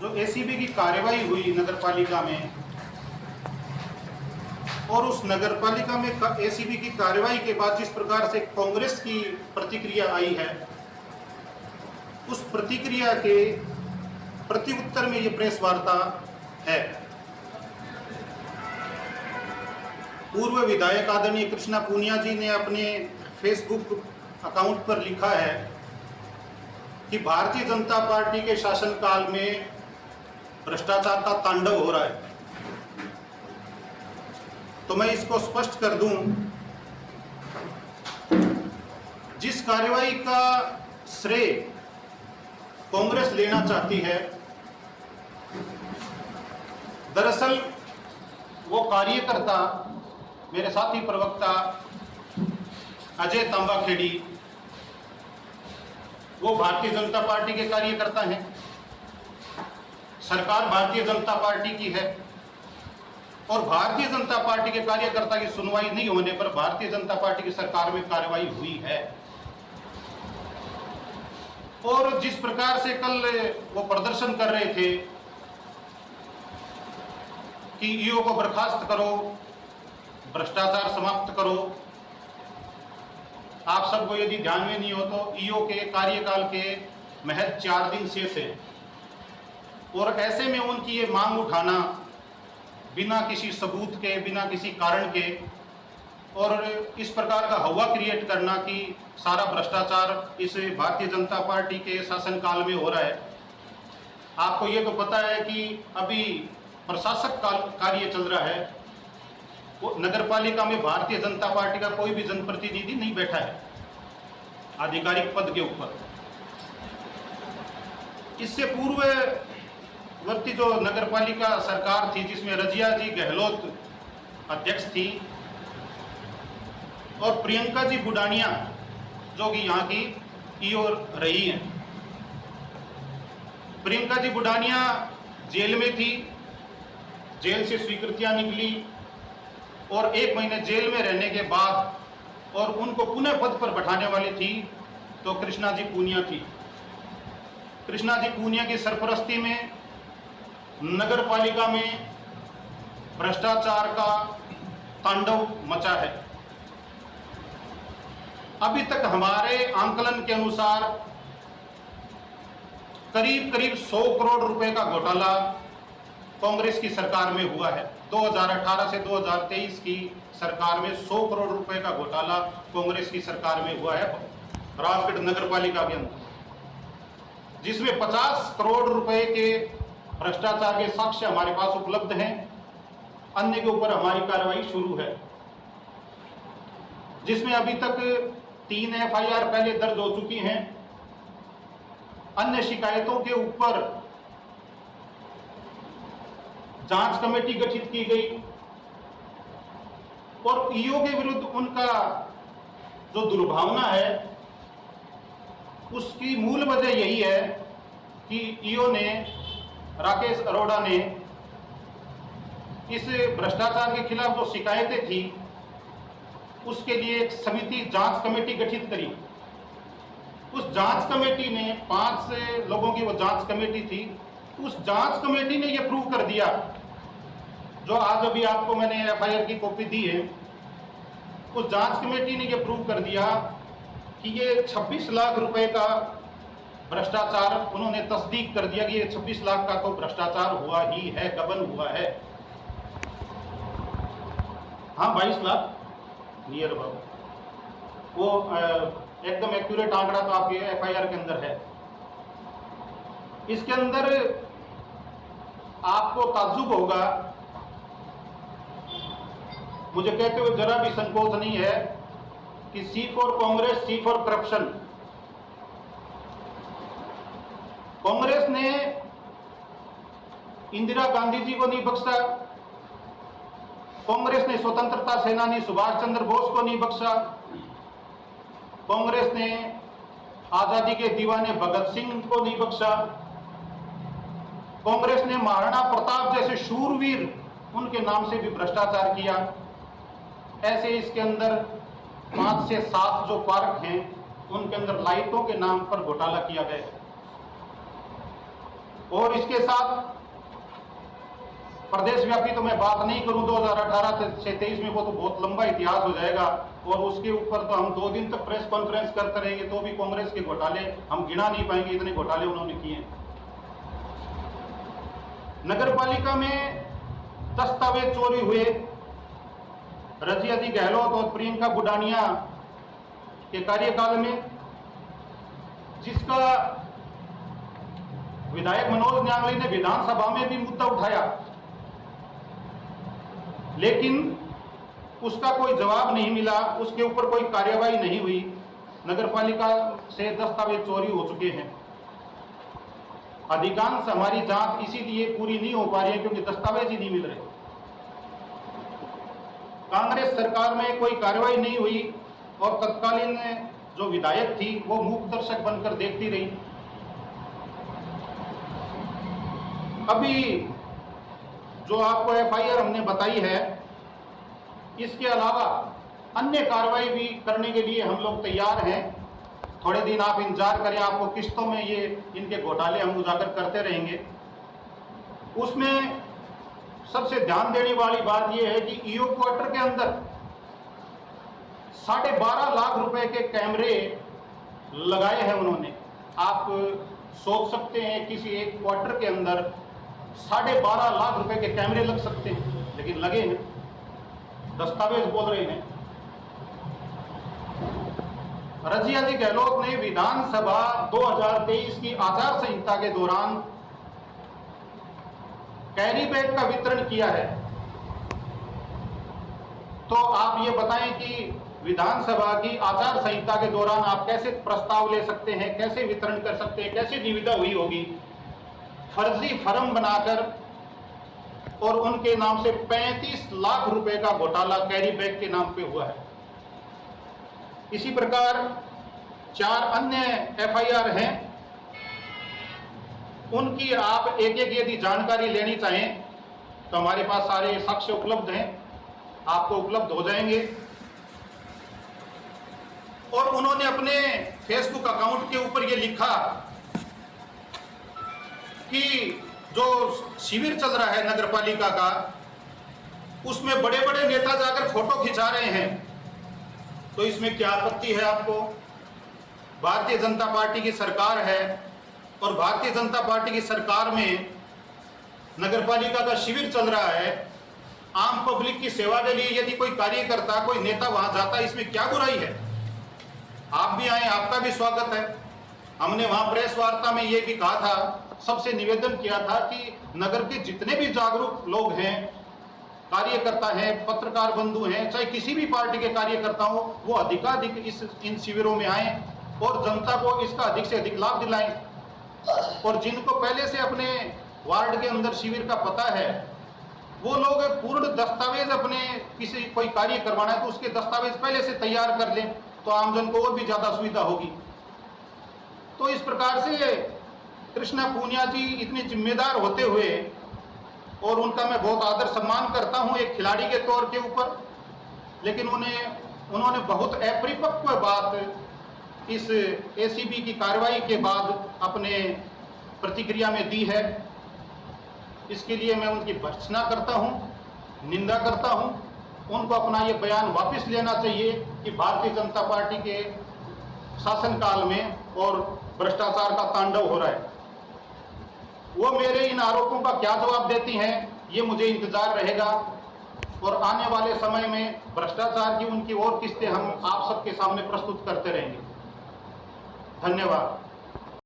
जो एसीबी की कार्रवाई हुई नगर पालिका में और उस नगर पालिका में एसीबी की कार्रवाई के बाद जिस प्रकार से कांग्रेस की प्रतिक्रिया आई है, उस प्रतिक्रिया के प्रत्युत्तर में ये प्रेस वार्ता है। पूर्व विधायक आदरणीय कृष्णा पूनिया जी ने अपने फेसबुक अकाउंट पर लिखा है कि भारतीय जनता पार्टी के शासनकाल में भ्रष्टाचार का तांडव हो रहा है। तो मैं इसको स्पष्ट कर दूं, जिस कार्रवाई का श्रेय कांग्रेस लेना चाहती है, दरअसल वो कार्यकर्ता, मेरे साथी प्रवक्ता अजय तांबाखेड़ी, वो भारतीय जनता पार्टी के कार्यकर्ता हैं। सरकार भारतीय जनता पार्टी की है और भारतीय जनता पार्टी के कार्यकर्ता की सुनवाई नहीं होने पर भारतीय जनता पार्टी की सरकार में कार्रवाई हुई है। और जिस प्रकार से कल वो प्रदर्शन कर रहे थे कि ईओ को बर्खास्त करो, भ्रष्टाचार समाप्त करो, आप सबको यदि ध्यान में नहीं हो तो ईओ के कार्यकाल के महज 4 दिन शेष है और ऐसे में उनकी ये मांग उठाना बिना किसी सबूत के, बिना किसी कारण के, और इस प्रकार का हवा क्रिएट करना कि सारा भ्रष्टाचार इस भारतीय जनता पार्टी के शासनकाल में हो रहा है। आपको ये तो पता है कि अभी प्रशासक कार्य चल रहा है, वो नगर पालिका में भारतीय जनता पार्टी का कोई भी जनप्रतिनिधि नहीं बैठा है आधिकारिक पद के ऊपर। इससे पूर्ववर्ती जो नगर पालिका सरकार थी, जिसमें रजिया जी गहलोत अध्यक्ष थी और प्रियंका जी बुडानिया जो कि यहाँ की ईओ रही हैं। प्रियंका जी बुडानिया जेल में थी, जेल से स्वीकृतियां निकली और 1 महीने जेल में रहने के बाद और उनको पुनः पद पर बैठाने वाली थी तो कृष्णा जी पूनिया थी। कृष्णा जी पूनिया की सरपरस्ती में नगर पालिका में भ्रष्टाचार का तांडव मचा है। अभी तक हमारे आंकलन के अनुसार करीब 100 करोड़ रुपए का घोटाला कांग्रेस की सरकार में हुआ है। 2018 से 2023 की सरकार में 100 करोड़ रुपए का घोटाला कांग्रेस की सरकार में हुआ है राजगढ़ नगर पालिका के अंदर, जिसमें 50 करोड़ रुपए के भ्रष्टाचार के साक्ष्य हमारे पास उपलब्ध हैं। अन्य के ऊपर हमारी कार्रवाई शुरू है, जिसमें अभी तक 3 एफआईआर पहले दर्ज हो चुकी हैं। अन्य शिकायतों के ऊपर जांच कमेटी गठित की गई और ईओ के विरुद्ध उनका जो दुर्भावना है उसकी मूल वजह यही है कि ईओ ने, राकेश अरोड़ा ने इस भ्रष्टाचार के खिलाफ जो शिकायतें थी उसके लिए एक समिति, जांच कमेटी गठित करी। उस जांच कमेटी ने 5 लोगों की वो जांच कमेटी थी। उस जांच कमेटी ने ये प्रूव कर दिया, जो आज अभी आपको मैंने एफआईआर की कॉपी दी है, उस जांच कमेटी ने ये प्रूव कर दिया कि ये 26 लाख रुपए का भ्रष्टाचार, उन्होंने तस्दीक कर दिया कि ये 26 लाख का तो भ्रष्टाचार हुआ ही है, गबन हुआ है। हाँ, 22 लाख नियर अबाउट, वो एकदम एक्यूरेट आंकड़ा तो आपके एफआईआर के अंदर है। इसके अंदर आपको ताज्जुब होगा, मुझे कहते हुए जरा भी संकोच नहीं है कि C for Congress, C for corruption. Congress ने इंदिरा गांधी जी को नहीं बख्शा, कांग्रेस ने स्वतंत्रता सेनानी सुभाष चंद्र बोस को नहीं बख्शा, कांग्रेस ने आजादी के दीवाने भगत सिंह को नहीं बख्शा, कांग्रेस ने महाराणा प्रताप जैसे शूरवीर, उनके नाम से भी भ्रष्टाचार किया। ऐसे इसके अंदर 5 से 7 जो पार्क हैं उनके अंदर लाइटों के नाम पर घोटाला किया गया। और इसके साथ प्रदेश व्यापी तो मैं बात नहीं करूं, 2018 से 23 में वो तो बहुत लंबा इतिहास हो जाएगा और उसके ऊपर तो हम 2 दिन तक प्रेस कॉन्फ्रेंस करते रहेंगे तो भी कांग्रेस के घोटाले हम गिना नहीं पाएंगे, इतने घोटाले उन्होंने किए हैं। नगर पालिका में दस्तावेज चोरी हुए, रजिया जी गहलोत और प्रियंका बुडानिया के कार्यकाल में, जिसका विधायक मनोज न्यांगली ने विधानसभा में भी मुद्दा उठाया, लेकिन उसका कोई जवाब नहीं मिला, उसके ऊपर कोई कार्यवाही नहीं हुई। नगरपालिका से दस्तावेज चोरी हो चुके हैं। अधिकांश हमारी जांच इसीलिए पूरी नहीं हो पा रही है क्योंकि दस्तावेज ही नहीं मिल रहे। कांग्रेस सरकार में कोई कार्रवाई नहीं हुई और तत्कालीन जो विधायक थी वो मूक दर्शक बनकर देखती रही। अभी जो आपको एफआईआर हमने बताई है, इसके अलावा अन्य कार्रवाई भी करने के लिए हम लोग तैयार हैं। थोड़े दिन आप इंतजार करें, आपको किस्तों में ये इनके घोटाले हम उजागर करते रहेंगे। उसमें सबसे ध्यान देने वाली बात यह है कि ईओ क्वार्टर के अंदर 12.5 लाख रुपए के कैमरे लगाए हैं उन्होंने। आप सोच सकते हैं किसी एक क्वार्टर के अंदर 12.5 लाख रुपए के कैमरे लग सकते हैं, लेकिन लगे हैं, दस्तावेज बोल रहे हैं। रजिया जी गहलोत ने विधानसभा 2023 की आचार संहिता के दौरान कैरी बैग का वितरण किया है। तो आप ये बताएं कि विधानसभा की आचार संहिता के दौरान आप कैसे प्रस्ताव ले सकते हैं, कैसे वितरण कर सकते हैं, कैसे निविदा हुई होगी। फर्जी फर्म बनाकर और उनके नाम से 35 लाख रुपए का घोटाला कैरी बैग के नाम पे हुआ है। इसी प्रकार 4 अन्य एफआईआर हैं, उनकी आप एक एक यदि जानकारी लेनी चाहें तो हमारे पास सारे साक्ष्य उपलब्ध हैं, आपको उपलब्ध हो जाएंगे। और उन्होंने अपने फेसबुक अकाउंट के ऊपर ये लिखा कि जो शिविर चल रहा है नगरपालिका का, उसमें बड़े बड़े नेता जाकर फोटो खिंचा रहे हैं। तो इसमें क्या आपत्ति है आपको? भारतीय जनता पार्टी की सरकार है और भारतीय जनता पार्टी की सरकार में नगरपालिका का शिविर चल रहा है। आम पब्लिक की सेवा के लिए यदि कोई कार्यकर्ता, कोई नेता वहां जाता है, इसमें क्या बुराई है? आप भी आए, आपका भी स्वागत है। हमने वहां प्रेस वार्ता में ये भी कहा था, सबसे निवेदन किया था कि नगर के जितने भी जागरूक लोग हैं, कार्यकर्ता हैं, पत्रकार बंधु हैं, चाहे किसी भी पार्टी के कार्यकर्ता हो, वो अधिकाधिक इन शिविरों में आए और जनता को इसका अधिक से अधिक लाभ दिलाएं। और जिनको पहले से अपने वार्ड के अंदर शिविर का पता है, वो लोग पूर्ण दस्तावेज अपने किसी कोई कार्य करवाना है तो उसके दस्तावेज पहले से तैयार कर लें, तो आमजन को और भी ज्यादा सुविधा होगी। तो इस प्रकार से कृष्णा पूनिया जी इतने जिम्मेदार होते हुए, और उनका मैं बहुत आदर सम्मान करता हूं एक खिलाड़ी के तौर के ऊपर, लेकिन उन्होंने बहुत अपरिपक्व बात इस एसीबी की कार्रवाई के बाद अपने प्रतिक्रिया में दी है। इसके लिए मैं उनकी भर्त्सना करता हूं, निंदा करता हूं। उनको अपना ये बयान वापस लेना चाहिए कि भारतीय जनता पार्टी के शासनकाल में और भ्रष्टाचार का तांडव हो रहा है। वो मेरे इन आरोपों का क्या जवाब देती हैं, ये मुझे इंतजार रहेगा। और आने वाले समय में भ्रष्टाचार की उनकी और किस्तें हम आप सबके सामने प्रस्तुत करते रहेंगे। धन्यवाद।